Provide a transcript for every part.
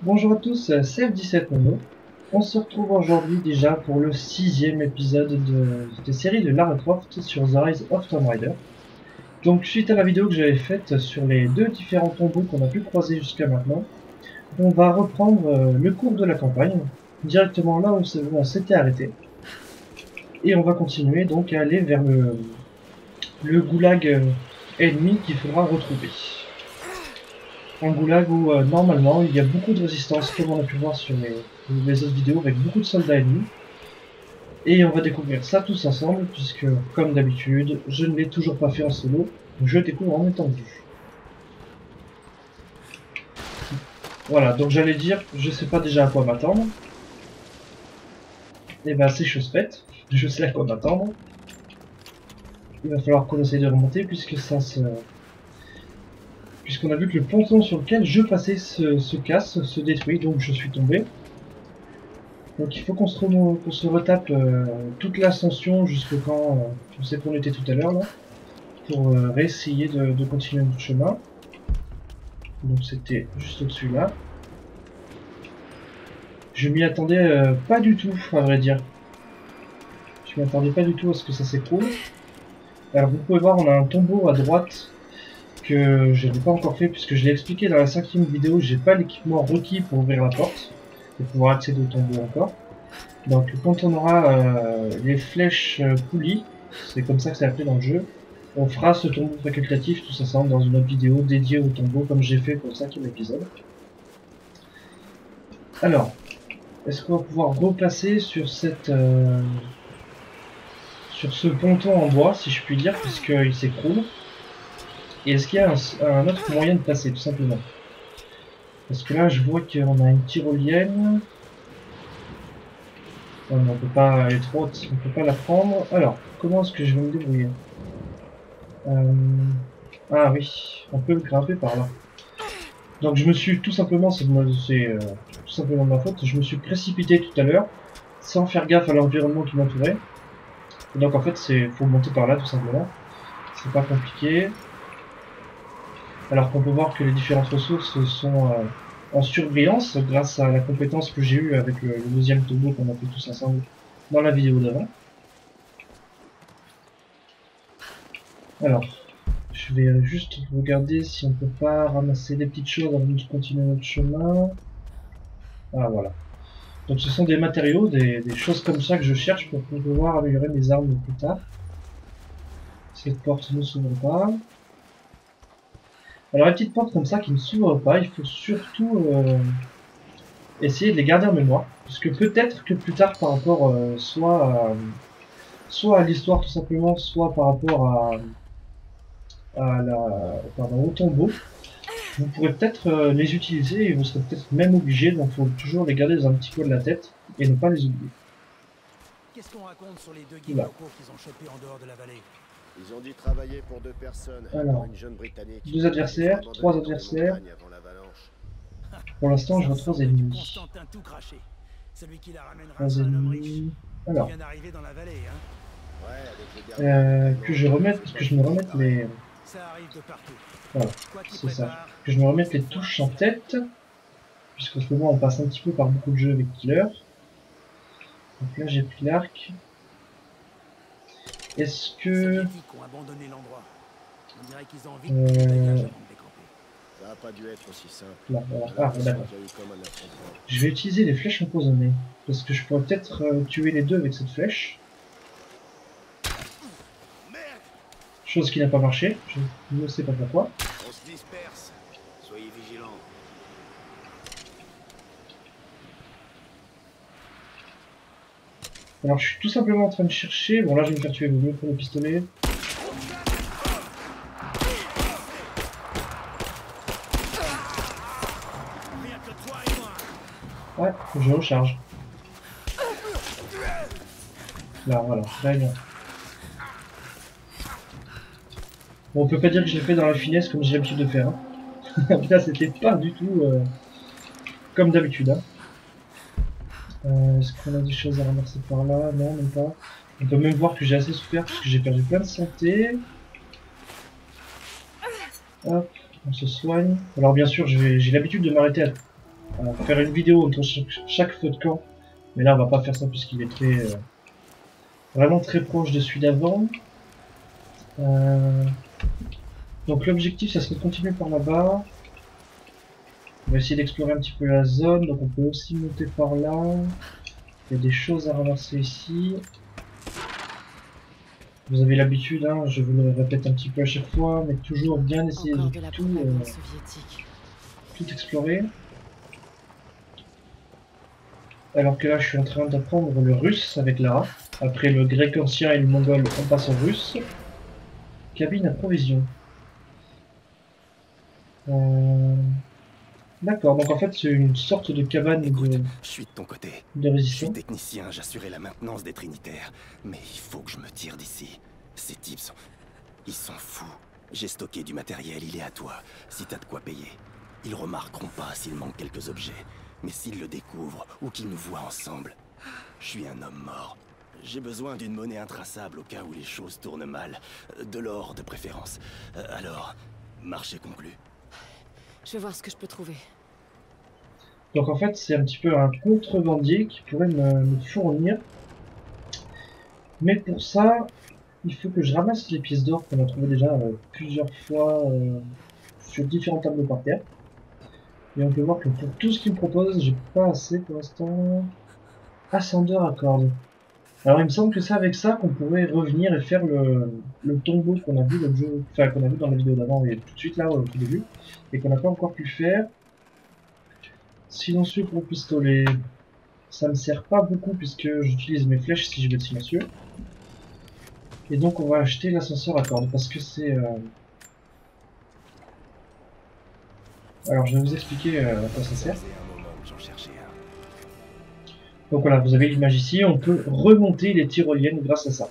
Bonjour à tous, c'est F17 Mono. On se retrouve aujourd'hui déjà pour le 6e épisode de série de Lara Croft sur The Rise of Tomb Raider. Donc suite à la vidéo que j'avais faite sur les deux différents tombeaux qu'on a pu croiser jusqu'à maintenant, on va reprendre le cours de la campagne, directement là où on s'était arrêté. Et on va continuer donc à aller vers le goulag ennemi qu'il faudra retrouver. Un goulag où normalement il y a beaucoup de résistance, comme on a pu voir sur les autres vidéos, avec beaucoup de soldats ennemis. Et on va découvrir ça tous ensemble, puisque comme d'habitude, je ne l'ai toujours pas fait en solo, je découvre en étendu. Voilà, donc j'allais dire, je sais pas déjà à quoi m'attendre. Et ben c'est chose faite, je sais à quoi m'attendre. Il va falloir qu'on essaye de remonter, puisqu'on a vu que le ponton sur lequel je passais se casse, se détruit, donc je suis tombé. Donc il faut qu'on se retape toute l'ascension jusqu'au camp, je sais qu'on était tout à l'heure là, pour réessayer de continuer notre chemin. Donc c'était juste au-dessus là. Je m'y attendais pas du tout, à vrai dire. Je m'y attendais pas du tout à ce que ça s'écroule. Alors vous pouvez voir, on a un tombeau à droite que je n'ai pas encore fait puisque je l'ai expliqué dans la 5e vidéo, j'ai pas l'équipement requis pour ouvrir la porte et pouvoir accéder au tombeau encore. Donc quand on aura les flèches poulies, c'est comme ça que c'est appelé dans le jeu, on fera ce tombeau facultatif tous ensemble dans une autre vidéo dédiée au tombeau comme j'ai fait pour le 5e épisode. Alors, est-ce qu'on va pouvoir repasser sur sur ce ponton en bois, si je puis dire, puisqu'il s'écroule? Et est-ce qu'il y a un autre moyen de passer, tout simplement? Parce que là, je vois qu'on a une tyrolienne. On ne peut pas aller trop haute, on ne peut pas la prendre. Alors, comment est-ce que je vais me débrouiller? Ah oui, on peut grimper par là. Donc je me suis tout simplement, c'est tout simplement de ma faute, je me suis précipité tout à l'heure, sans faire gaffe à l'environnement qui m'entourait. Donc en fait, faut monter par là, tout simplement. C'est pas compliqué. Alors qu'on peut voir que les différentes ressources sont en surbrillance grâce à la compétence que j'ai eue avec le deuxième tombeau qu'on a fait tous ensemble dans la vidéo d'avant. Alors, je vais juste regarder si on peut pas ramasser des petites choses avant de continuer notre chemin. Ah voilà. Donc ce sont des matériaux, des choses comme ça que je cherche pour pouvoir améliorer mes armes plus tard. Cette porte ne s'ouvre pas. Alors les petites portes comme ça qui ne s'ouvrent pas, il faut surtout essayer de les garder en mémoire. Parce que peut-être que plus tard par rapport soit à l'histoire tout simplement, soit par rapport au tombeau, vous pourrez peut-être les utiliser et vous serez peut-être même obligé, donc il faut toujours les garder dans un petit coin de la tête et ne pas les oublier. Qu'est-ce qu'on raconte sur les deux guides locaux qu'ils ont chopés en dehors de la vallée? Ils ont dû travailler pour deux personnes. Alors, Une jeune Britannique. deux adversaires, trois adversaires. Pour l'instant, je vois trois ennemis. Constantin tout craché. Celui qui la ramènera Trois un homme riche. ennemis. Il Alors, vient d'arriver dans la vallée, hein. que je me remette les. Ça arrive de partout. Voilà, c'est ça. Que je me remette les touches en tête. Puisqu'en ce moment, on passe un petit peu par beaucoup de jeux avec Killer. Donc là, j'ai pris l'arc. Est-ce que... Ça n'a pas dû être aussi simple. Là, voilà. Ah, d'accord. Je vais utiliser les flèches empoisonnées. Parce que je pourrais peut-être tuer les deux avec cette flèche. Chose qui n'a pas marché. Je ne sais pas pourquoi. On se disperse. Soyez vigilants. Alors je suis tout simplement en train de chercher. Bon là je vais me faire tuer, vaut mieux pour le pistolet. Ouais, je recharge. Là voilà, très bien. Bon, on peut pas dire que je l'ai fait dans la finesse comme j'ai l'habitude de faire. Hein. Là c'était pas du tout comme d'habitude. Hein. Est-ce qu'on a des choses à ramasser par là? Non, même pas. On peut même voir que j'ai assez souffert parce que j'ai perdu plein de santé. Hop, on se soigne. Alors bien sûr, j'ai l'habitude de m'arrêter faire une vidéo entre chaque feu de camp. Mais là, on va pas faire ça puisqu'il est très, vraiment très proche de celui d'avant. Donc l'objectif, ça serait de continuer par là-bas. On va essayer d'explorer un petit peu la zone. Donc on peut aussi monter par là. Il y a des choses à ramasser ici. Vous avez l'habitude, hein, je vous le répète un petit peu à chaque fois, mais toujours bien essayer de tout explorer. Alors que là, je suis en train d'apprendre le russe avec Lara. Après le grec ancien et le mongol, on passe au russe. Cabine à provision. D'accord, donc en fait, c'est une sorte de cabane. Écoute, je suis de ton côté. De Je suis résistance. technicien, j'assurais la maintenance des Trinitaires. Mais il faut que je me tire d'ici. Ces types sont... Ils sont fous. J'ai stocké du matériel, il est à toi. Si t'as de quoi payer. Ils remarqueront pas s'il manque quelques objets. Mais s'ils le découvrent, ou qu'ils nous voient ensemble, je suis un homme mort. J'ai besoin d'une monnaie intraçable au cas où les choses tournent mal. De l'or, de préférence. Alors, marché conclu. Je vais voir ce que je peux trouver. Donc en fait, c'est un petit peu un contrebandier qui pourrait me fournir. Mais pour ça, il faut que je ramasse les pièces d'or qu'on a trouvées déjà plusieurs fois sur différents tableaux par terre. Et on peut voir que pour tout ce qu'il me propose, j'ai pas assez pour l'instant. Ascendeur à cordes. Alors il me semble que c'est avec ça qu'on pourrait revenir et faire le tombeau qu'on a vu l'autre jour, enfin qu'on a vu dans la vidéo d'avant et tout de suite là au tout début, et qu'on n'a pas encore pu faire. Silencieux pour pistolet, ça me sert pas beaucoup puisque j'utilise mes flèches si je veux être silencieux. Et donc on va acheter l'ascenseur à cordes parce que c'est... Alors je vais vous expliquer à quoi ça sert. Donc voilà, vous avez l'image ici, on peut remonter les tyroliennes grâce à ça,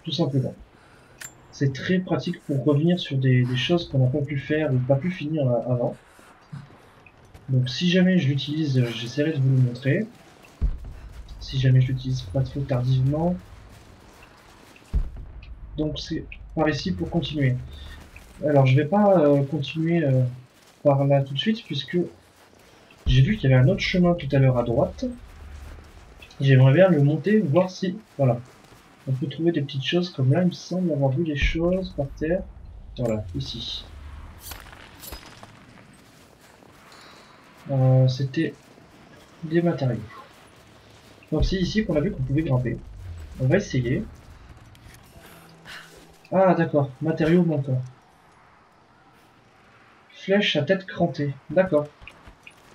tout simplement. C'est très pratique pour revenir sur des choses qu'on n'a pas pu faire ou pas pu finir avant. Donc si jamais je l'utilise, j'essaierai de vous le montrer. Si jamais je l'utilise pas trop tardivement. Donc c'est par ici pour continuer. Alors je vais pas continuer par là tout de suite puisque j'ai vu qu'il y avait un autre chemin tout à l'heure à droite. J'aimerais bien le monter, voir si... Voilà. On peut trouver des petites choses comme là, il me semble avoir vu des choses par terre. Voilà, ici. C'était des matériaux. Donc c'est ici qu'on a vu qu'on pouvait grimper. On va essayer. Ah d'accord, matériaux manquants. Flèche à tête crantée, d'accord.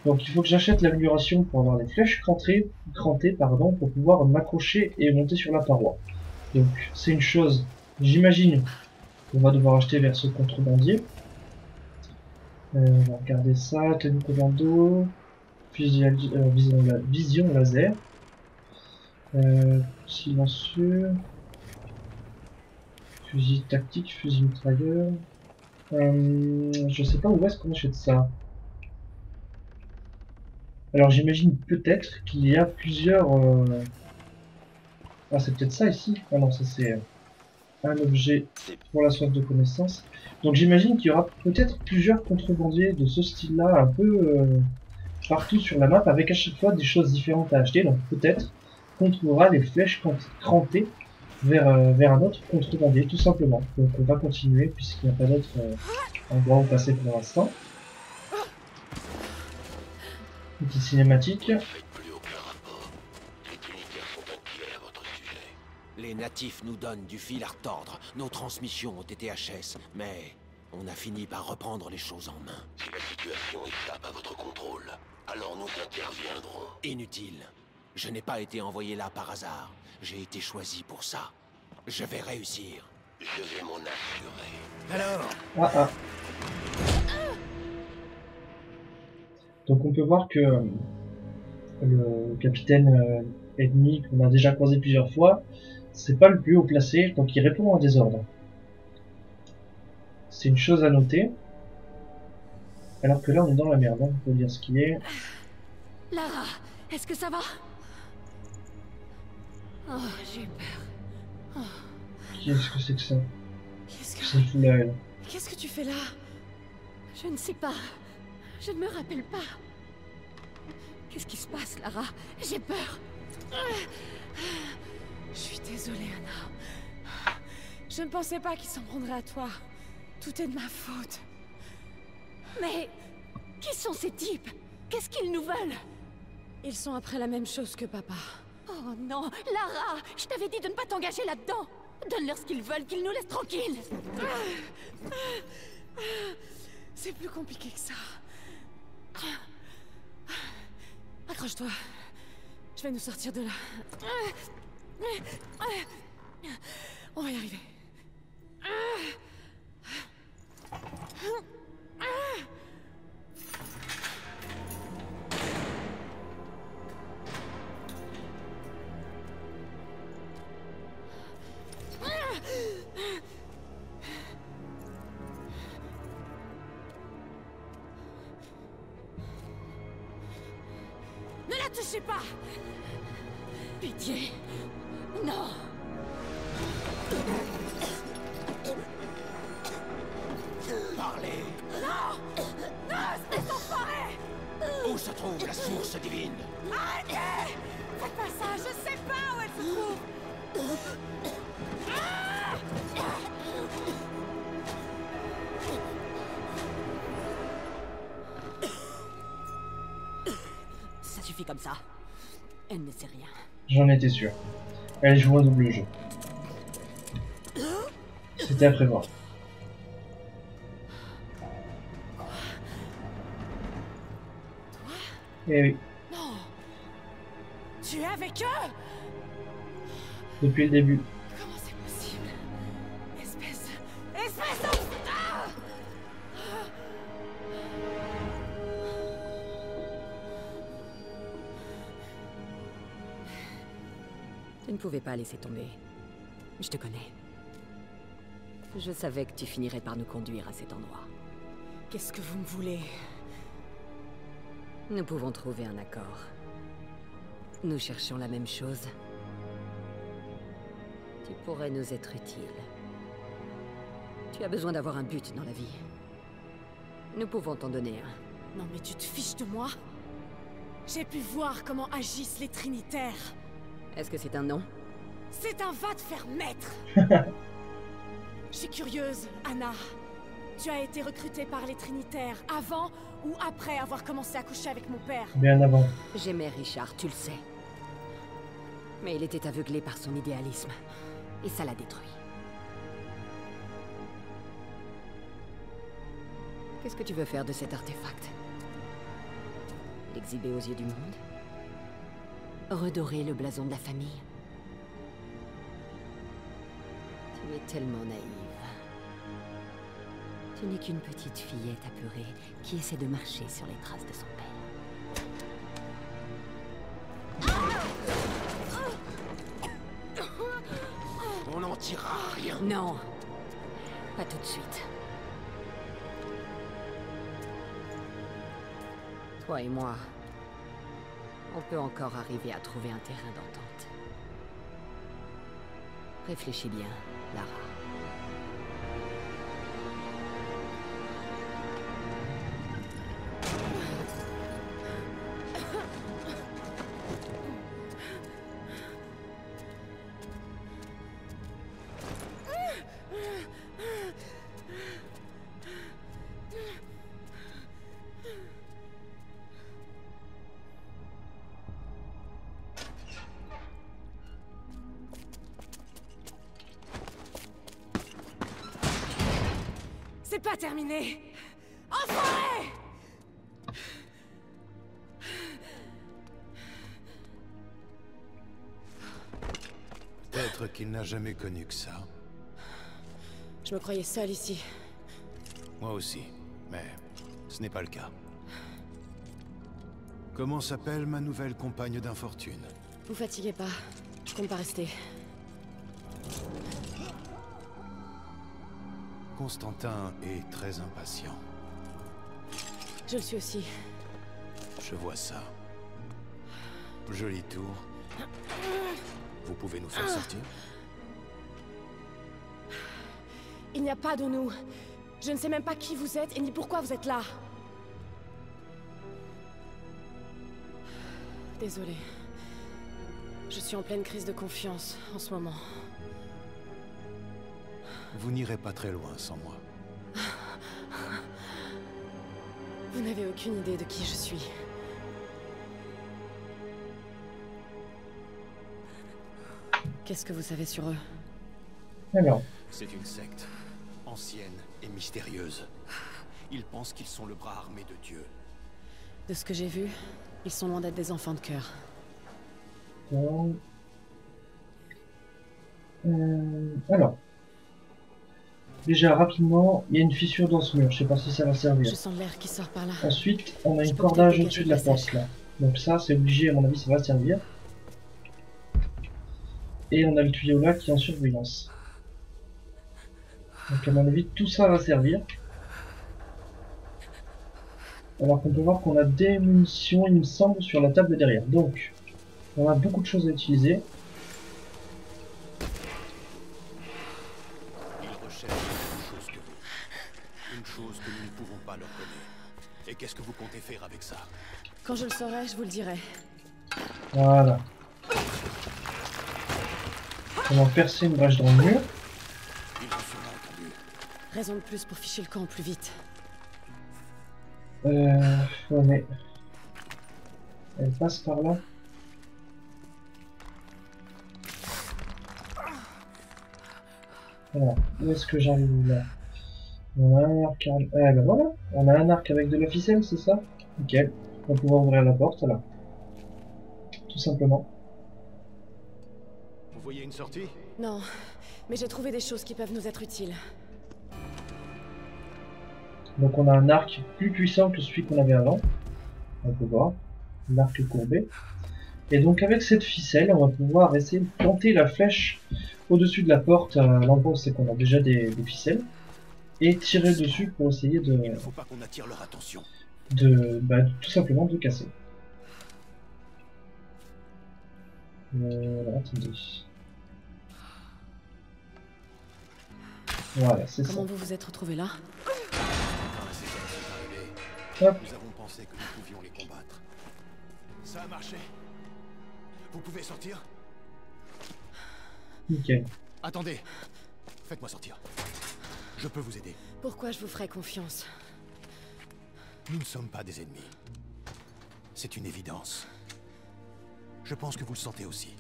Donc il faut que j'achète l'amélioration pour avoir les flèches crantées, pardon, pour pouvoir m'accrocher et monter sur la paroi. Donc c'est une chose, j'imagine, qu'on va devoir acheter vers ce contrebandier. On va regarder ça, tenue commando, vision laser, silencieux, fusil tactique, fusil mitrailleur. Je sais pas où est-ce qu'on achète ça. Alors j'imagine peut-être qu'il y a plusieurs... Ah c'est peut-être ça ici. Ah non, ça c'est un objet pour la soif de connaissance. Donc j'imagine qu'il y aura peut-être plusieurs contrebandiers de ce style-là, un peu partout sur la map, avec à chaque fois des choses différentes à acheter. Donc peut-être qu'on trouvera les flèches crantées vers un autre contrebandier, tout simplement. Donc on va continuer puisqu'il n'y a pas d'autre endroit où passer pour l'instant. Petite cinématique. Les natifs nous donnent du fil à retordre. Nos transmissions ont été HS, mais on a fini par reprendre les choses en main. Si la situation échappe à votre contrôle, alors nous interviendrons. Inutile. Je n'ai pas été envoyé là par hasard. J'ai été choisi pour ça. Je vais réussir. Je vais m'en assurer. Alors, Ah ah. Donc on peut voir que le capitaine ennemi qu'on a déjà croisé plusieurs fois, c'est pas le plus haut placé, donc il répond à des ordres. C'est une chose à noter. Alors que là on est dans la merde, hein, on peut dire ce qu'il est. Lara, est-ce que ça va? Oh, j'ai eu peur. Qu'est-ce que c'est que ça? Qu'est-ce que... C'est fou là, elle. Qu'est-ce que tu fais là? Je ne sais pas. Je ne me rappelle pas. Qu'est-ce qui se passe, Lara? J'ai peur. Je suis désolée, Anna. Je ne pensais pas qu'il s'en prendrait à toi. Tout est de ma faute. Mais... qui sont ces types? Qu'est-ce qu'ils nous veulent? Ils sont après la même chose que papa. Oh non, Lara! Je t'avais dit de ne pas t'engager là-dedans! Donne-leur ce qu'ils veulent, qu'ils nous laissent tranquilles! C'est plus compliqué que ça. Accroche-toi. Je vais nous sortir de là. On va y arriver. Ne la touchez pas! Pitié! Non! Parlez! Non! Non, espèce d'enfoiré! Où se trouve la source divine? Arrêtez! Faites pas ça, je sais pas où elle se trouve! Ça suffit comme ça. Elle ne sait rien. J'en étais sûr. Elle joue un double jeu. C'était à prévoir. Eh oui, Non! Tu es avec eux? depuis le début. Comment c'est possible? Espèce de... Ah! Tu ne pouvais pas laisser tomber. Je te connais. Je savais que tu finirais par nous conduire à cet endroit. Qu'est-ce que vous me voulez? Nous pouvons trouver un accord. Nous cherchons la même chose. Tu pourrais nous être utile. Tu as besoin d'avoir un but dans la vie. Nous pouvons t'en donner un. Non mais tu te fiches de moi? J'ai pu voir comment agissent les Trinitaires. Est-ce que c'est un nom? C'est un va te faire mettre. Je suis curieuse, Anna. Tu as été recrutée par les Trinitaires avant ou après avoir commencé à coucher avec mon père? Bien avant. J'aimais Richard, tu le sais. Mais il était aveuglé par son idéalisme. Et ça l'a détruit. Qu'est-ce que tu veux faire de cet artefact? L'exhiber aux yeux du monde? Redorer le blason de la famille? Tu es tellement naïve. Tu n'es qu'une petite fillette apeurée qui essaie de marcher sur les traces de son père. On n'en tirera rien. Non, pas tout de suite. Toi et moi, on peut encore arriver à trouver un terrain d'entente. Réfléchis bien, Lara. C'est pas terminé! Enfoiré! Peut-être qu'il n'a jamais connu que ça. Je me croyais seule ici. Moi aussi, mais ce n'est pas le cas. Comment s'appelle ma nouvelle compagne d'infortune? Vous fatiguez pas. Je compte pas rester. Constantin est très impatient. Je le suis aussi. Je vois ça. Joli tour. Vous pouvez nous faire sortir? Il n'y a pas de nous. Je ne sais même pas qui vous êtes et ni pourquoi vous êtes là. Désolée. Je suis en pleine crise de confiance en ce moment. Vous n'irez pas très loin sans moi. Vous n'avez aucune idée de qui je suis. Qu'est-ce que vous savez sur eux? Alors, C'est une secte, ancienne et mystérieuse. Ils pensent qu'ils sont le bras armé de Dieu. De ce que j'ai vu, ils sont loin d'être des enfants de cœur. alors. Déjà, rapidement, il y a une fissure dans ce mur. Je sais pas si ça va servir. Je sens l'air qui sort par là. Ensuite, on a Je une peux cordage peut-être au-dessus de la dégager le porte là. Donc ça, c'est obligé, à mon avis, ça va servir. Et on a le tuyau là qui est en surveillance. Donc à mon avis, tout ça va servir. Alors qu'on peut voir qu'on a des munitions, il me semble, sur la table derrière. Donc, on a beaucoup de choses à utiliser. Ils recherchent la même chose que vous. Une chose que nous ne pouvons pas leur donner. Et qu'est-ce que vous comptez faire avec ça? Quand je le saurai, je vous le dirai. Voilà. On va percer une brèche dans le mur. Ils ont sûrement entendu. Raison de plus pour ficher le camp au plus vite. Ouais, mais... Elle passe par là. Alors, où est-ce que j'arrive là? On a un arc... ben voilà, on a un arc avec de la ficelle, c'est ça? Nickel. On va pouvoir ouvrir la porte, là. Tout simplement. Vous voyez une sortie? Non, mais j'ai trouvé des choses qui peuvent nous être utiles. Donc on a un arc plus puissant que celui qu'on avait avant. On peut voir. L'arc courbé. Et donc avec cette ficelle, on va pouvoir essayer de planter la flèche au-dessus de la porte à l'endroit où c'est qu'on a déjà des ficelles. Et tirer dessus pour essayer de... Il ne faut pas qu'on attire leur attention. tout simplement de casser. Attendez. Voilà, c'est ça. Comment vous vous êtes retrouvé là? Quand ces hommes sont arrivés, Hop. nous avons pensé que nous pouvions les combattre. Ça a marché. Vous pouvez sortir? Nickel. Attendez. Faites-moi sortir. Je peux vous aider. Pourquoi je vous ferais confiance? Nous ne sommes pas des ennemis. C'est une évidence. Je pense que vous le sentez aussi.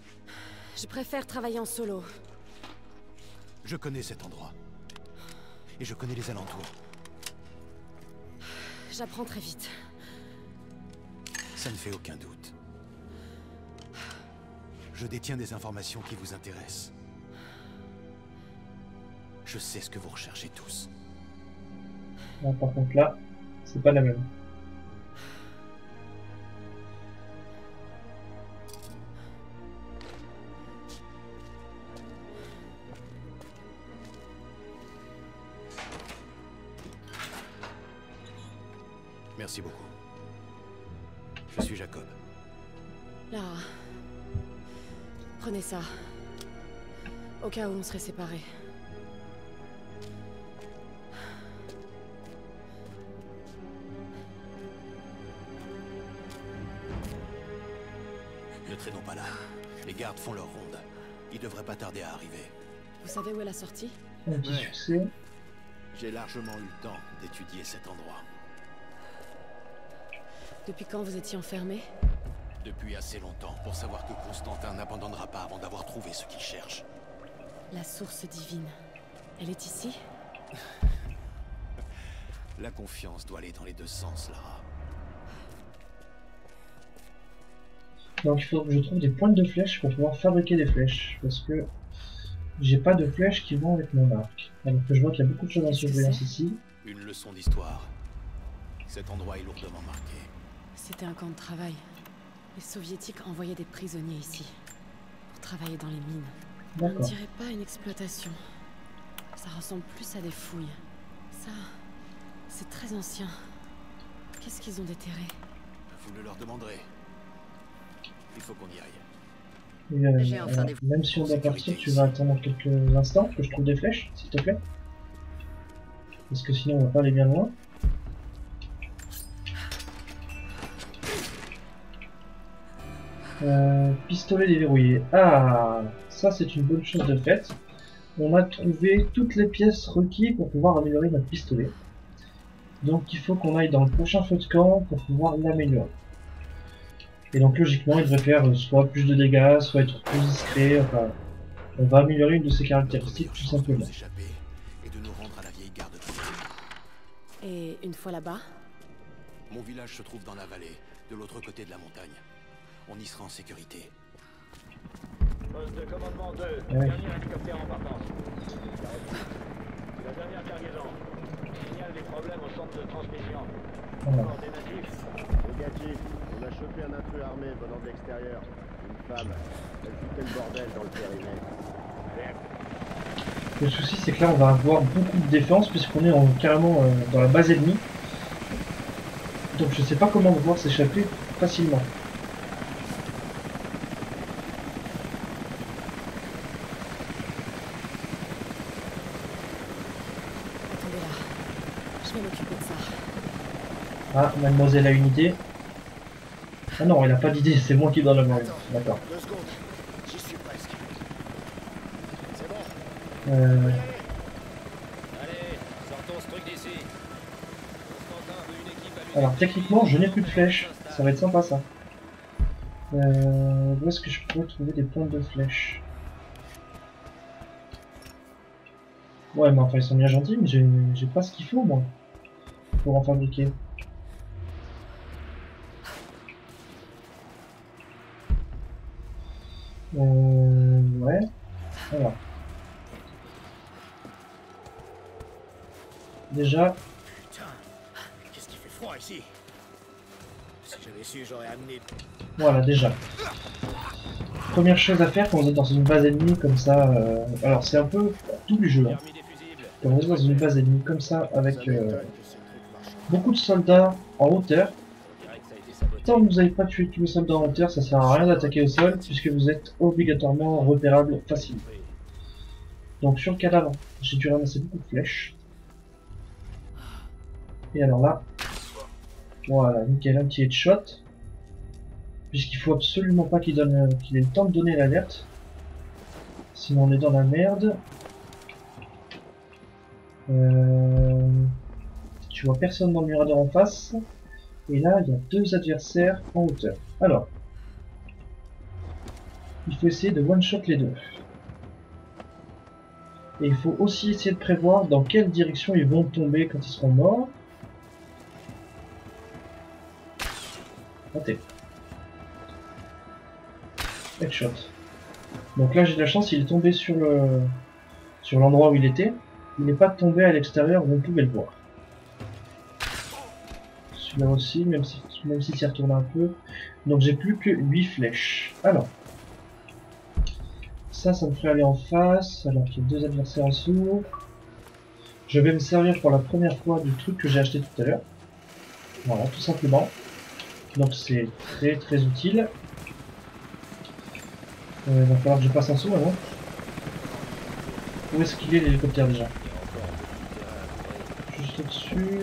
Je préfère travailler en solo. Je connais cet endroit. Et je connais les alentours. J'apprends très vite. Ça ne fait aucun doute. Je détiens des informations qui vous intéressent. Je sais ce que vous recherchez tous. Là, par contre là, c'est pas la même. Merci beaucoup. Je suis Jacob. Lara. Prenez ça. Au cas où on serait séparés. Ne traînons pas là. Les gardes font leur ronde. Ils devraient pas tarder à arriver. Vous savez où est la sortie? Un petit Ouais. succès. J'ai largement eu le temps d'étudier cet endroit. Depuis quand vous étiez enfermé? Depuis assez longtemps pour savoir que Constantin n'abandonnera pas avant d'avoir trouvé ce qu'il cherche. La source divine. Elle est ici? La confiance doit aller dans les deux sens, Lara. Donc il faut que je trouve des pointes de flèches pour pouvoir fabriquer des flèches. Parce que j'ai pas de flèches qui vont avec mon arc. Alors que je vois qu'il y a beaucoup de choses en Qu'est-ce que surveillance c'est? ici. Une leçon d'histoire. Cet endroit est lourdement marqué. C'était un camp de travail. Les soviétiques envoyaient des prisonniers ici. Pour travailler dans les mines. On ne D'accord. dirait pas une exploitation. Ça ressemble plus à des fouilles. Ça... c'est très ancien. Qu'est-ce qu'ils ont déterré? Vous le leur demanderez. Il faut qu'on y aille. Et, J'ai enfin des- même si on doit partir, tu vas attendre quelques instants que je trouve des flèches, s'il te plaît. Parce que sinon on va pas aller bien loin. Pistolet déverrouillé. Ah, ça c'est une bonne chose de fait. On a trouvé toutes les pièces requises pour pouvoir améliorer notre pistolet. Donc il faut qu'on aille dans le prochain feu de camp pour pouvoir l'améliorer. Et donc logiquement il devrait faire soit plus de dégâts, soit être plus discret, enfin on va améliorer une de ses caractéristiques tout simplement. Et de nous rendre à la vieille garde. Et une fois là-bas, Mon village se trouve dans la vallée, de l'autre côté de la montagne. On y sera en sécurité. Poste de commandement 2, Ouais. dernier hélicoptère en partance. C'est la dernière cargaison. Signale des problèmes au centre de transmission. Voilà. Encore des natifs. Négatif. On a chopé un intrus armé venant de l'extérieur. Une femme. Elle foutait le bordel dans le périmètre. Le souci c'est que là on va avoir beaucoup de défense puisqu'on est carrément dans la base ennemie. Donc je sais pas comment pouvoir s'échapper facilement. attendez là. Je vais m'occuper de ça. Ah, mademoiselle a une idée. Ah non, elle a pas d'idée, c'est moi qui dois l'avoir. D'accord. 2 secondes. J'y suis presque. C'est bon. Allez, sortons ce truc d'ici. Constantin veut une équipe à lui. Alors techniquement, je n'ai plus de flèches. Ça va être sympa ça. Où est-ce que je pourrais trouver des pointes de flèches? Ouais, mais enfin ils sont bien gentils, mais j'ai pas ce qu'il faut moi pour en fabriquer. Ouais. Voilà. Déjà, Putain. Qu'est-ce qui fait froid ici? Si j'avais su, j'aurais amené. voilà, déjà. Première chose à faire quand vous êtes dans une base ennemie comme ça, alors c'est un peu tout le jeu. Hein. Permis des fusibles. Quand vous êtes dans une base ennemie comme ça, avec Ça m'étonne que ces trucs marchent. beaucoup de soldats en hauteur, On dirait que ça a été saboté. tant que vous n'avez pas tué tous les soldats en hauteur, ça sert à rien d'attaquer au sol, puisque vous êtes obligatoirement repérable facilement. Donc sur le cadavre, j'ai dû ramasser beaucoup de flèches. Et alors là, voilà, nickel, un petit headshot. Puisqu'il faut absolument pas qu'il ait le temps de donner l'alerte. Sinon on est dans la merde. Tu vois personne dans le mirador en face. Et là, il y a 2 adversaires en hauteur. Alors, il faut essayer de one-shot les deux. Et il faut aussi essayer de prévoir dans quelle direction ils vont tomber quand ils seront morts. Raté. Headshot. Donc là j'ai de la chance, il est tombé sur l'endroit où il était. Il n'est pas tombé à l'extérieur où on pouvait le voir. Celui-là aussi, même si s'y retourne un peu. Donc j'ai plus que 8 flèches. Alors. Ça me ferait aller en face, alors qu'il y a 2 adversaires en dessous. Je vais me servir pour la première fois du truc que j'ai acheté tout à l'heure. Voilà, tout simplement. Donc c'est très très utile. Il va falloir que je passe en dessous maintenant. Où est-ce qu'il est l'hélicoptère déjà? Juste au-dessus.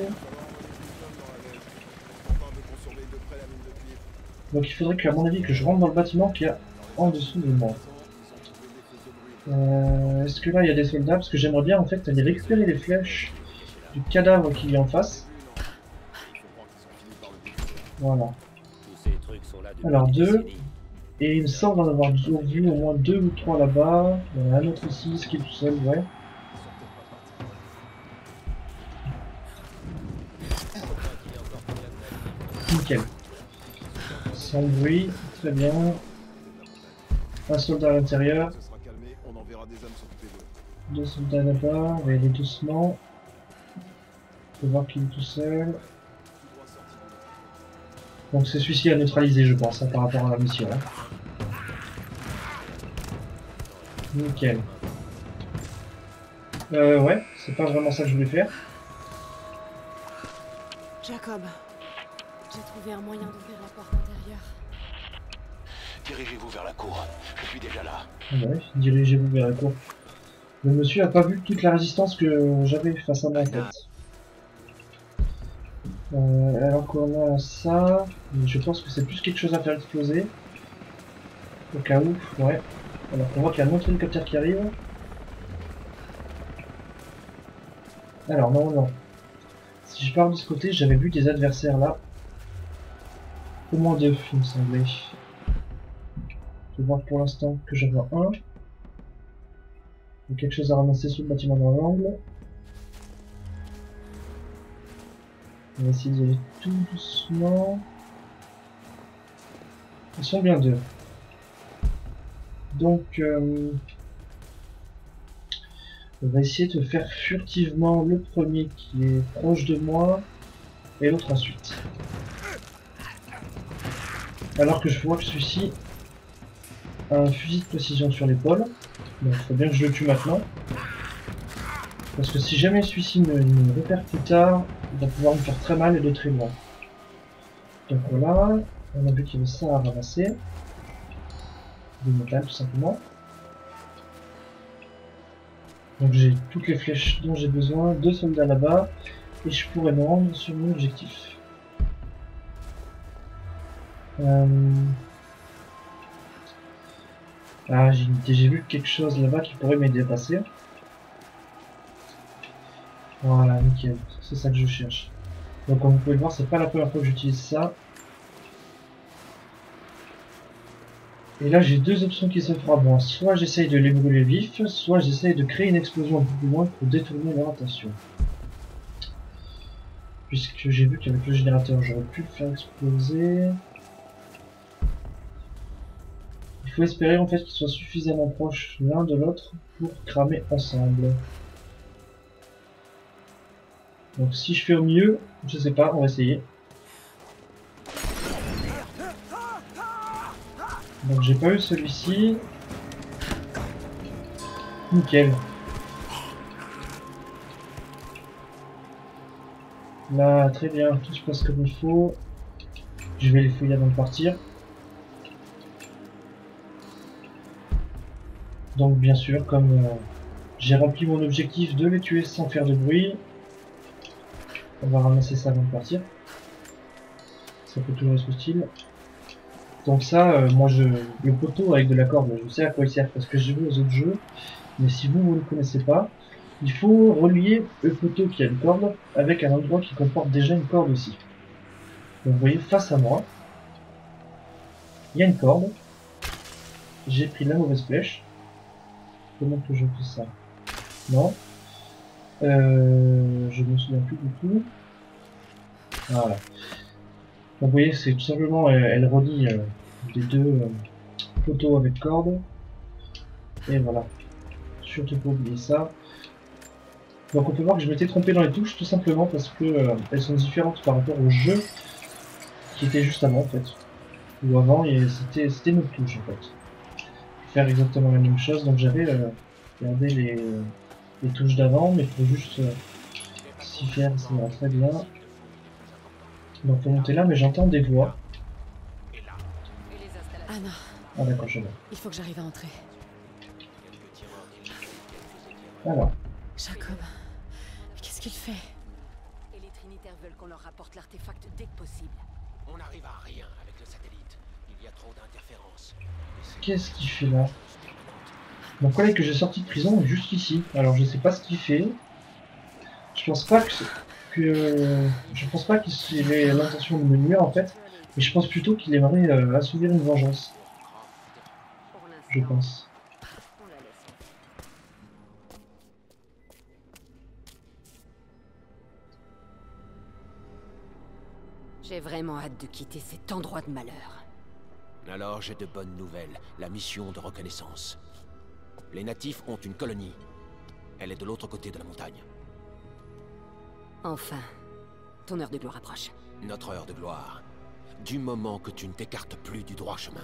Donc il faudrait que, à mon avis, que je rentre dans le bâtiment qu'il y a en dessous de moi. Est-ce que là il y a des soldats? Parce que j'aimerais bien en fait aller récupérer les flèches du cadavre qui est en face. Voilà. Alors 2. Et il me semble en avoir vu au moins 2 ou 3 là-bas. Il y en a un autre ici, ce qui est tout seul, ouais. Nickel. Sans bruit, très bien. Un soldat à l'intérieur. 2 soldats là-bas, on va y aller doucement. On peut voir qu'il est tout seul. Donc c'est celui-ci à neutraliser je pense, hein, par rapport à la mission. Hein. Nickel. Ouais, c'est pas vraiment ça que je voulais faire. Jacob, j'ai trouvé un moyen d'ouvrir la porte intérieure. Dirigez-vous vers la cour. Je suis déjà là. Ouais, dirigez-vous vers la cour. Le monsieur a pas vu toute la résistance que j'avais face à moi en fait. Alors qu'on a ça, je pense que c'est plus quelque chose à faire exploser. Au cas où, ouais. Alors on voit qu'il y a un autre hélicoptère qui arrive. Alors non. Si je pars de ce côté, j'avais vu des adversaires là. Au moins 2, il me semblait. Je vais voir pour l'instant que j'en vois un. Il y a quelque chose à ramasser sous le bâtiment dans l'angle. On va essayer d'y aller tout doucement. Ils sont bien 2. Donc, on va essayer de faire furtivement le premier qui est proche de moi et l'autre ensuite. Alors que je vois que celui-ci a un fusil de précision sur l'épaule. Donc il faut bien que je le tue maintenant. Parce que si jamais celui-ci me repère plus tard, il va pouvoir me faire très mal et de très loin. Donc voilà, on a vu qu'il y avait ça à ramasser. Du métal tout simplement. Donc j'ai toutes les flèches dont j'ai besoin, 2 soldats là-bas, et je pourrais me rendre sur mon objectif. Ah, j'ai vu quelque chose là-bas qui pourrait m'aider à passer. Voilà, nickel, c'est ça que je cherche. Donc comme vous pouvez le voir, c'est pas la première fois que j'utilise ça. Et là j'ai 2 options qui s'offrent à moi, soit j'essaye de les brûler vifs, soit j'essaye de créer une explosion un peu plus loin pour détourner leur attention. Puisque j'ai vu qu'avec le générateur j'aurais pu le faire exploser. Il faut espérer en fait qu'ils soient suffisamment proches l'un de l'autre pour cramer ensemble. Donc si je fais au milieu, je sais pas, on va essayer. Donc j'ai pas eu celui-ci. Nickel. Là, très bien, tout se passe comme il faut. Je vais les fouiller avant de partir. Donc bien sûr, comme j'ai rempli mon objectif de les tuer sans faire de bruit, on va ramasser ça avant de partir. Ça peut toujours être utile. Donc ça, moi le poteau avec de la corde, je sais à quoi il sert parce que j'ai vu aux autres jeux. Mais si vous ne le connaissez pas, il faut relier le poteau qui a une corde avec un endroit qui comporte déjà une corde aussi. Donc vous voyez, face à moi, il y a une corde. J'ai pris la mauvaise flèche. Comment que je fais ça? Non. Je me souviens plus du tout. Voilà. Donc vous voyez, c'est tout simplement, elle relie les 2 poteaux avec corde. Et voilà. Surtout pas oublier ça. Donc on peut voir que je m'étais trompé dans les touches tout simplement parce que elles sont différentes par rapport au jeu qui était juste avant en fait. Ou avant c'était nos touches en fait. Faire exactement la même chose, donc j'avais regardé les touches d'avant, mais pour juste s'y faire, ça va très bien. Donc faut monter là, mais j'entends des voix. Anna. Ah d'accord, je vois. Il faut que j'arrive à entrer. Alors. Jacob, qu'est-ce qu'il fait? Et les Trinitaires veulent qu'on leur rapporte l'artefact dès que possible. On n'arrive à rien avec le satellite. Il y a trop d'interférences. Qu'est-ce qu'il fait là? Mon collègue que j'ai sorti de prison est juste ici. Alors je sais pas ce qu'il fait. Je pense pas qu'il ait l'intention de me nuire en fait. Mais je pense plutôt qu'il aimerait assouvir une vengeance. Je pense. J'ai vraiment hâte de quitter cet endroit de malheur. Alors j'ai de bonnes nouvelles. La mission de reconnaissance. Les natifs ont une colonie. Elle est de l'autre côté de la montagne. Enfin, ton heure de gloire approche. Notre heure de gloire. Du moment que tu ne t'écartes plus du droit chemin.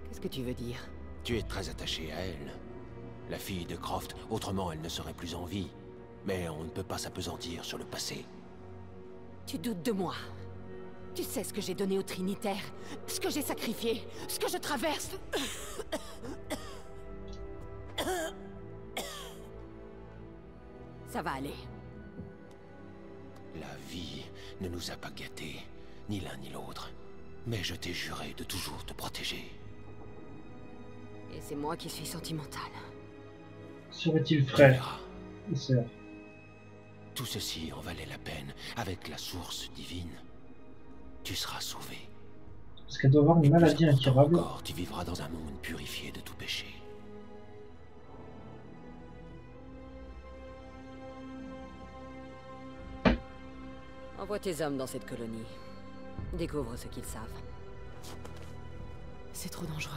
Qu'est-ce que tu veux dire? Tu es très attaché à elle. La fille de Croft, autrement elle ne serait plus en vie. Mais on ne peut pas s'appesantir sur le passé. Tu doutes de moi. Tu sais ce que j'ai donné aux Trinitaires, ce que j'ai sacrifié, ce que je traverse. Ça va aller. La vie ne nous a pas gâtés, ni l'un ni l'autre. Mais je t'ai juré de toujours te protéger. Et c'est moi qui suis sentimentale. Serait-il Tu frère verras. et sœur? Tout ceci en valait la peine. Avec la source divine, tu seras sauvé. Parce qu'elle doit avoir une maladie Plus important incurable. encore, tu vivras dans un monde purifié de tout péché. Envoie tes hommes dans cette colonie. Découvre ce qu'ils savent. C'est trop dangereux.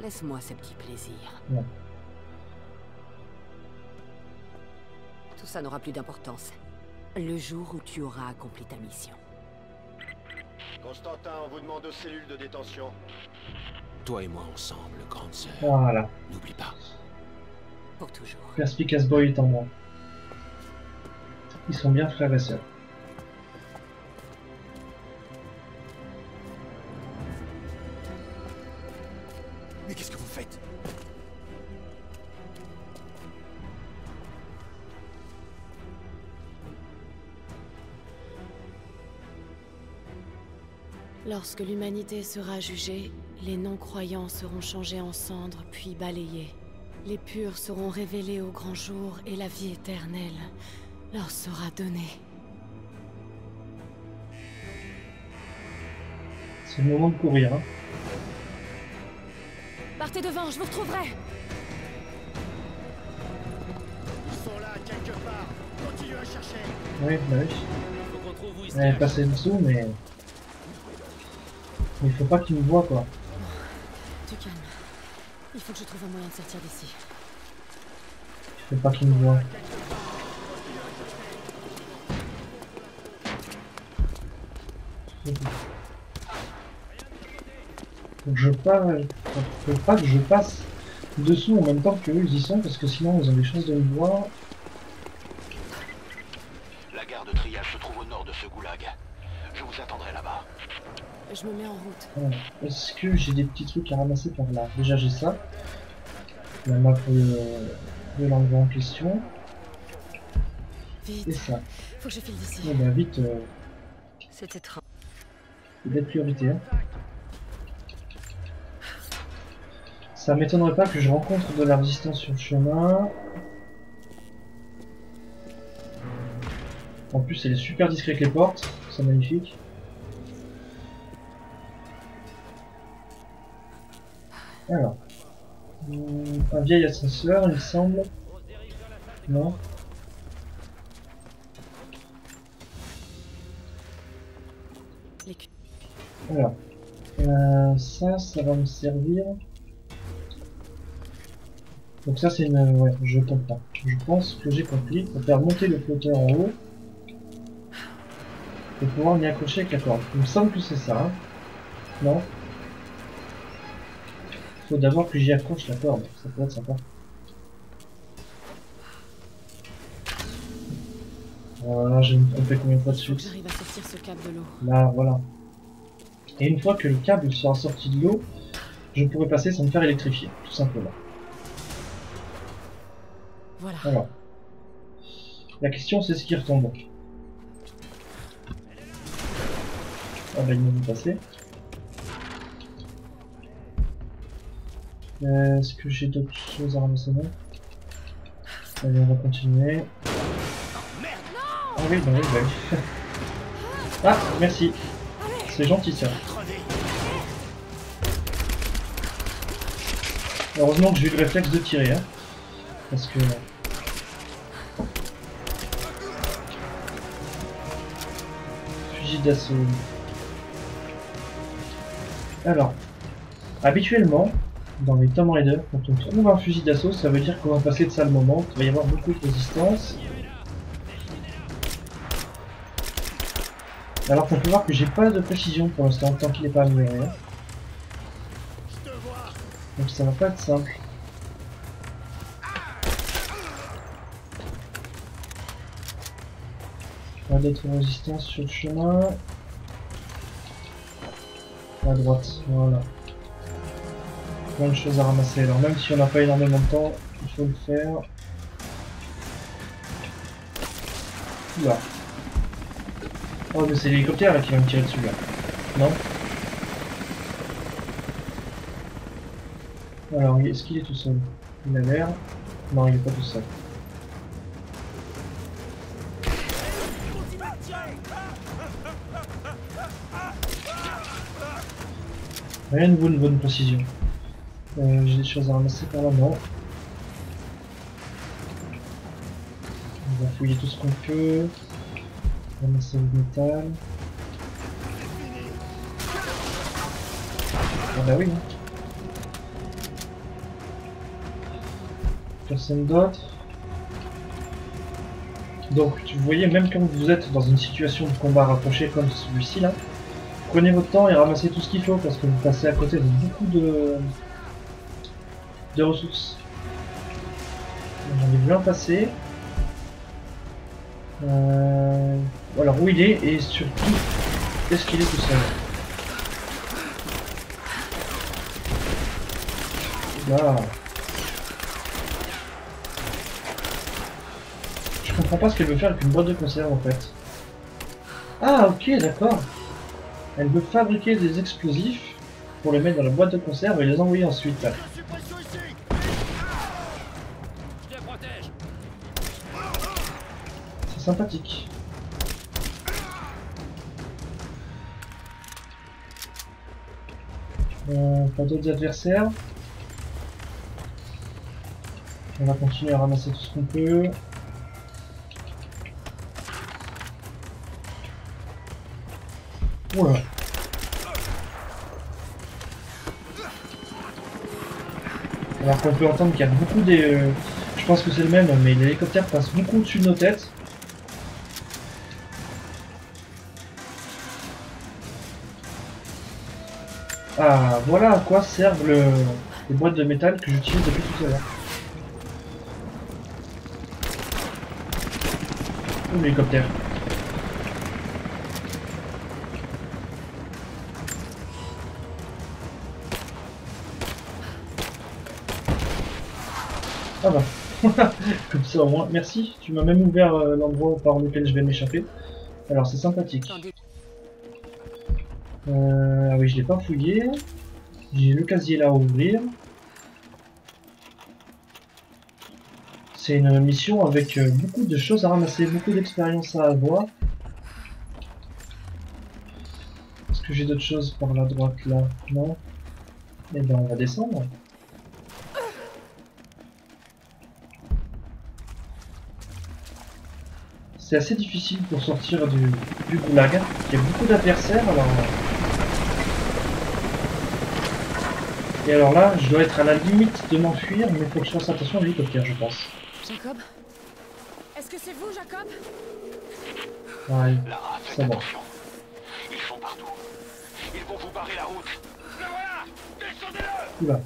Laisse-moi ce petit plaisir. Ouais. Tout ça n'aura plus d'importance. Le jour où tu auras accompli ta mission. Constantin, on vous demande aux cellules de détention. Toi et moi ensemble, grande sœur. Voilà. N'oublie pas. Pour toujours. Perspicace Boy est en moi. Ils sont bien frères et sœurs. Mais qu'est-ce que vous faites? Lorsque l'humanité sera jugée, les non-croyants seront changés en cendres puis balayés. Les purs seront révélés au grand jour et la vie éternelle leur sera donnée. C'est le moment de courir. Hein. Partez devant, je vous retrouverai. Ils sont là, quelque part. Continuez à chercher. Oui, bah oui. Faut qu'on trouve où ils se Elle est cachent. passée dessous, mais il faut pas qu'ils me voient, quoi. Tu calmes. Il faut que je trouve un moyen de sortir d'ici. Il faut pas qu'ils me voient. Faut pas que je passe dessous en même temps que eux ils y sont, parce que sinon ils ont des chances de me voir. La gare de triage se trouve au nord de ce goulag. Je vous attendrai là-bas. Je me mets en route. Alors, est-ce que j'ai des petits trucs à ramasser par là? Déjà j'ai ça. La map de l'endroit en question. Vite. Et ça. Faut que je file d'ici. Eh ben vite, C'est étrange. il est de priorité. Hein. Ça m'étonnerait pas que je rencontre de la résistance sur le chemin. En plus, elle est super discret avec les portes. C'est magnifique. Alors. Un vieil ascenseur, il me semble. Non. Les cu- Alors. Ça va me servir. Donc ça c'est une... Ouais, je comprends. Je pense que j'ai compris. Pour faire monter le flotteur en haut. Et pouvoir m'y accrocher avec la corde. Il me semble que c'est ça. Hein. Non. Faut d'abord que j'y accroche la corde. Ça peut être sympa. Voilà, je vais me tromper combien de fois de Faut que suite. j'arrive à sortir ce câble de l'eau. Là, voilà. Et une fois que le câble sera sorti de l'eau, je pourrai passer sans me faire électrifier, tout simplement. Voilà. Alors. La question c'est ce qui retombe. Ah bah il m'a vu passer. Est-ce que j'ai d'autres choses à ramasser? Non. Allez, on va continuer. Ah oui, bah oui, bah oui. Ah, merci. C'est gentil ça. Heureusement que j'ai eu le réflexe de tirer, hein. Parce que... Fusil d'assaut. Alors, habituellement, dans les Tomb Raider, quand on trouve un fusil d'assaut, ça veut dire qu'on va passer de ça le moment, qu'il va y avoir beaucoup de résistance. Alors qu'on peut voir que j'ai pas de précision pour l'instant, tant qu'il n'est pas amélioré. Donc ça va pas être simple. Pas d'autres résistances sur le chemin. À droite, voilà. Plein de choses à ramasser. Alors même si on n'a pas énormément de temps, Il faut le faire. Oula. Oh mais c'est l'hélicoptère là qui va me tirer dessus là. Non? Alors est-ce qu'il est tout seul? Il a l'air. Non, il est pas tout seul. Rien de bonne précision. J'ai des choses à ramasser par là, non. On va fouiller tout ce qu'on peut. Ramasser le métal. Ah bah oui. Personne d'autre. Donc vous voyez, même quand vous êtes dans une situation de combat rapproché comme celui-ci là, prenez votre temps et ramassez tout ce qu'il faut parce que vous passez à côté de beaucoup de ressources. J'en ai vu un passer. Alors où il est et surtout est-ce qu'il est tout seul? Là. Je comprends pas ce qu'elle veut faire avec une boîte de conserve en fait. Ah ok d'accord. Elle veut fabriquer des explosifs pour les mettre dans la boîte de conserve et les envoyer ensuite. Là. C'est sympathique. Pas d'autres adversaires. On va continuer à ramasser tout ce qu'on peut. Voilà. Alors qu'on peut entendre qu'il y a beaucoup des... je pense que c'est le même, mais l'hélicoptère passe beaucoup au-dessus de nos têtes. Ah, voilà à quoi servent les boîtes de métal que j'utilise depuis tout à l'heure. Oh, l'hélicoptère. Ah bah, comme ça au moins, merci, tu m'as même ouvert l'endroit par lequel je vais m'échapper. Alors c'est sympathique. Ah oui, je l'ai pas fouillé. J'ai le casier là à ouvrir. C'est une mission avec beaucoup de choses à ramasser, beaucoup d'expérience à avoir. Est-ce que j'ai d'autres choses par la droite là? Non. Eh ben on va descendre. C'est assez difficile pour sortir du goulag. Il y a beaucoup d'adversaires alors. Et alors là, je dois être à la limite de m'enfuir, mais il faut que je fasse attention à l'hélicoptère, je pense. Jacob? Est-ce que c'est vous, Jacob? Ouais, c'est bon. Ils sont partout. Ils vont vous barrer la route. Le voilà! Descendez-le! Oula.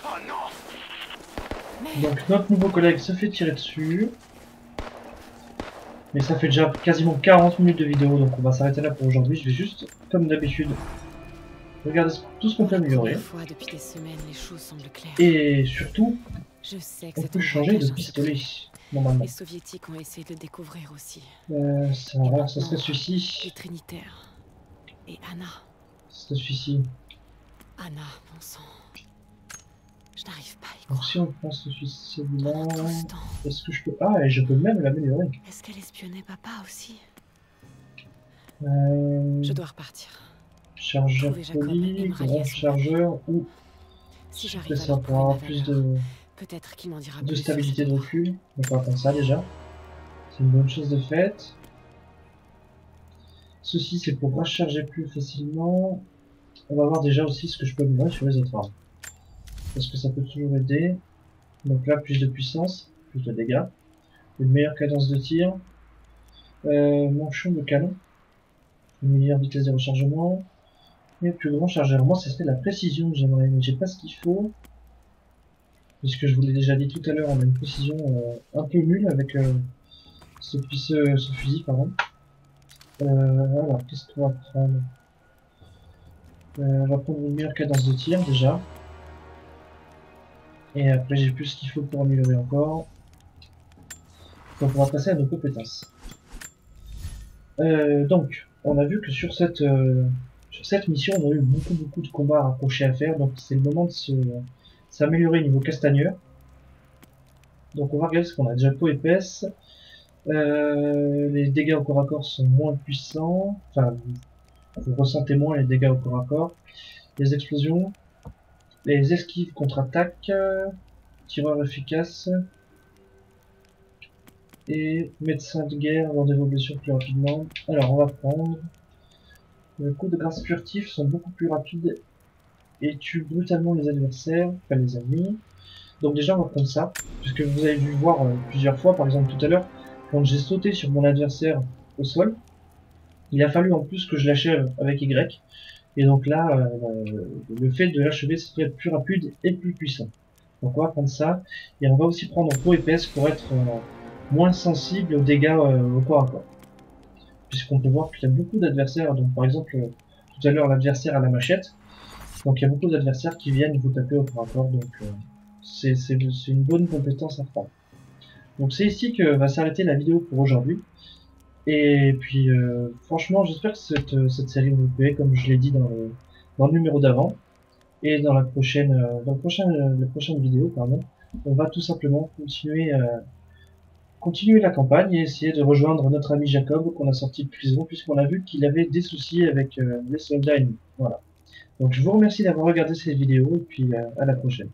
Oh non! Donc notre nouveau collègue se fait tirer dessus. Mais ça fait déjà quasiment 40 minutes de vidéo, donc on va s'arrêter là pour aujourd'hui. Je vais juste, comme d'habitude, regarder tout ce qu'on peut améliorer. Depuis des semaines, les choses semblent claires. Et surtout, je sais que on peut changer de pistolet, normalement. Les soviétiques ont essayé de le découvrir aussi. Ça serait celui-ci. Les Trinitaires. Et Anna. C'est celui-ci. Anna, mon sang. Je n'arrive pas à y Donc croire. si on prend celui-là, est-ce que je peux... Ah, et je peux même l'améliorer. Est-ce qu'elle espionnait papa aussi? Je dois repartir. Chargeur poli, grand chargeur ou... Si j'arrive ça pour avoir plus peut-être qu'il m'en dira de plus stabilité de recul. Donc on va prendre ça déjà. C'est une bonne chose de faite. Ceci c'est pour recharger plus facilement. On va voir déjà aussi ce que je peux améliorer sur les autres armes. Parce que ça peut toujours aider. Donc là, plus de puissance, plus de dégâts, une meilleure cadence de tir, manchon de canon, une meilleure vitesse de rechargement, et plus grand chargeur. Moi, ce serait la précision que j'aimerais, mais j'ai pas ce qu'il faut. Puisque je vous l'ai déjà dit tout à l'heure, on a une précision un peu nulle avec ce fusil, pardon. Alors, qu'est-ce qu'on va prendre? On va prendre une meilleure cadence de tir déjà. Et après j'ai plus ce qu'il faut pour améliorer encore. Donc on va passer à nos compétences. Donc on a vu que sur cette mission on a eu beaucoup de combats rapprochés à faire. Donc c'est le moment de s'améliorer niveau castagneur. Donc on va regarder ce qu'on a. Déjà peau épaisse. Les dégâts au corps à corps sont moins puissants. Enfin, vous ressentez moins les dégâts au corps à corps. Les explosions. Les esquives contre-attaque. Tireur efficace. Et médecin de guerre, rendez vos blessures plus rapidement. Alors on va prendre. Les coups de grâce furtifs sont beaucoup plus rapides et tuent brutalement les adversaires, enfin les ennemis. Donc déjà on va prendre ça, puisque vous avez dû voir plusieurs fois, par exemple tout à l'heure, quand j'ai sauté sur mon adversaire au sol, il a fallu en plus que je l'achève avec Y, et donc là, le fait de l'achever serait plus rapide et plus puissant. Donc on va prendre ça, et on va aussi prendre peau épaisse pour être moins sensible aux dégâts au corps à corps. Puisqu'on peut voir qu'il y a beaucoup d'adversaires, donc par exemple tout à l'heure l'adversaire à la machette, donc il y a beaucoup d'adversaires qui viennent vous taper au corps à corps, donc c'est une bonne compétence à prendre. Donc c'est ici que va s'arrêter la vidéo pour aujourd'hui. Et puis franchement j'espère que cette série vous plaît, comme je l'ai dit dans le numéro d'avant. Et dans la prochaine vidéo, pardon, on va tout simplement continuer la campagne et essayer de rejoindre notre ami Jacob qu'on a sorti de prison, puisqu'on a vu qu'il avait des soucis avec les soldats ennemis. Voilà. Donc je vous remercie d'avoir regardé cette vidéo et puis à la prochaine.